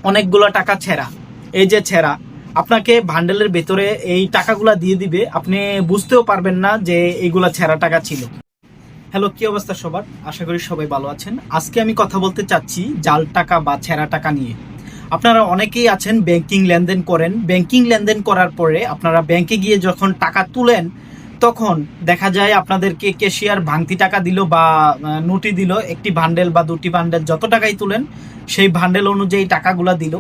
অনেকগুলো টাকা ছেঁড়া। এই যে ছেঁড়া, আপনাকে ভান্ডেলের ভেতরে এই টাকাগুলা দিয়ে দিবে, আপনি বুঝতেও পারবেন না যে এইগুলা ছেঁড়া টাকা ছিল। হ্যালো, কি অবস্থা সবার? আশা করি সবাই ভালো আছেন। আজকে আমি কথা বলতে চাচ্ছি জাল টাকা বা ছেঁড়া টাকা নিয়ে। আপনারা অনেকেই আছেন ব্যাংকিং লেনদেন করেন। ব্যাংকিং লেনদেন করার পরে আপনারা ব্যাংকে গিয়ে যখন টাকা তুলেন, তখন দেখা যায় আপনাদেরকে ক্যাশিয়ার ভাঙতি টাকা দিল বা নোটি দিল, একটি বান্ডেল বা দুটি বান্ডেল যত টাকাই তুলেন সেই বান্ডেল অনুযায়ী টাকাগুলা দিল।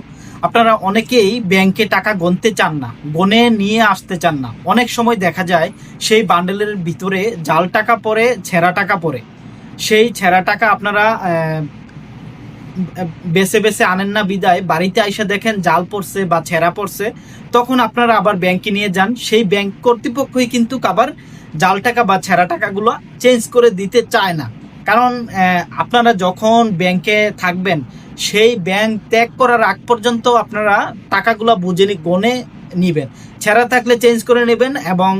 আপনারা অনেকেই ব্যাংকে টাকা গণতে চান না, গনে নিয়ে আসতে চান না। অনেক সময় দেখা যায় সেই বান্ডেলের ভিতরে জাল টাকা পড়ে, ছেঁড়া টাকা পড়ে। সেই ছেঁড়া টাকা আপনারা বেছে বেছে আনেন না বিদায় বাড়িতে আইসা দেখেন জাল পড়ছে বা ছেঁড়া পড়ছে, তখন আপনারা আবার ব্যাংকে নিয়ে যান। সেই ব্যাংক কর্তৃপক্ষই কিন্তু আবার জাল টাকা বা ছেঁড়া টাকাগুলো চেঞ্জ করে দিতে চায় না। কারণ আপনারা যখন ব্যাংকে থাকবেন, সেই ব্যাংক ত্যাগ করার আগ পর্যন্ত আপনারা টাকাগুলো বুঝে গনে নিবেন। ছেঁড়া থাকলে চেঞ্জ করে নেবেন এবং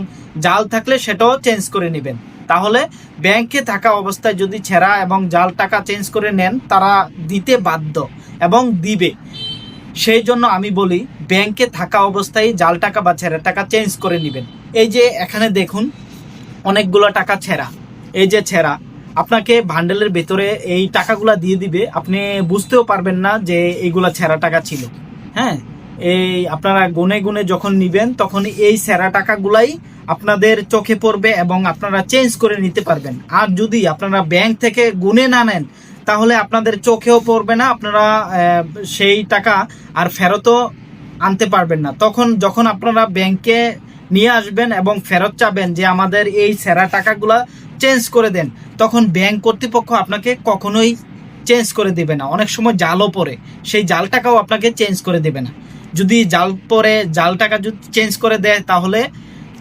জাল থাকলে সেটাও চেঞ্জ করে নেবেন। তাহলে ব্যাংকে থাকা অবস্থায় যদি ছেঁড়া এবং জাল টাকা চেঞ্জ করে নেন, তারা দিতে বাধ্য এবং দিবে। সেই জন্য আমি বলি, ব্যাংকে থাকা অবস্থায় জাল টাকা বা ছেঁড়া টাকা চেঞ্জ করে নেবেন। এই যে এখানে দেখুন অনেকগুলো টাকা ছেঁড়া। এই যে ছেঁড়া, আপনাকে ভান্ডেলের ভেতরে এই টাকাগুলা দিয়ে দিবে, আপনি বুঝতেও পারবেন না যে এইগুলা ছেঁড়া টাকা ছিল। হ্যাঁ, এই আপনারা গুনে গুনে যখন নিবেন, তখন এই ছেঁড়া টাকাগুলাই আপনাদের চোখে পড়বে এবং আপনারা চেঞ্জ করে নিতে পারবেন। আর যদি আপনারা ব্যাংক থেকে গুনে না নেন, তাহলে আপনাদের চোখেও পড়বে না, আপনারা সেই টাকা আর ফেরতও আনতে পারবেন না। তখন যখন আপনারা ব্যাংকে নিয়ে আসবেন এবং ফেরত চাবেন যে আমাদের এই ছেঁড়া টাকাগুলা চেঞ্জ করে দেন, তখন ব্যাংক কর্তৃপক্ষ আপনাকে কখনোই চেঞ্জ করে দেবে না। অনেক সময় জালও পড়ে, সেই জাল টাকাও আপনাকে চেঞ্জ করে দেবে না। যদি জাল পরে জাল টাকা যদি চেঞ্জ করে দেয়, তাহলে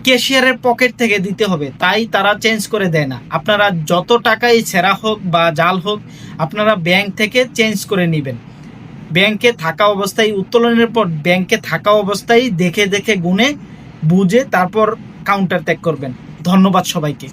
ক্যাশিয়ারের পকেট থেকে দিতে হবে, তাই তারা চেঞ্জ করে দেয় না। আপনারা যত টাকাই ছেঁড়া হোক বা জাল হোক, আপনারা ব্যাংক থেকে চেঞ্জ করে নেবেন। ব্যাংকে থাকা অবস্থায় উত্তোলনের পর ব্যাংকে থাকা অবস্থায় দেখে দেখে গুনে বুঝে তারপর কাউন্টার ত্যাগ করবেন। ধন্যবাদ সবাইকে।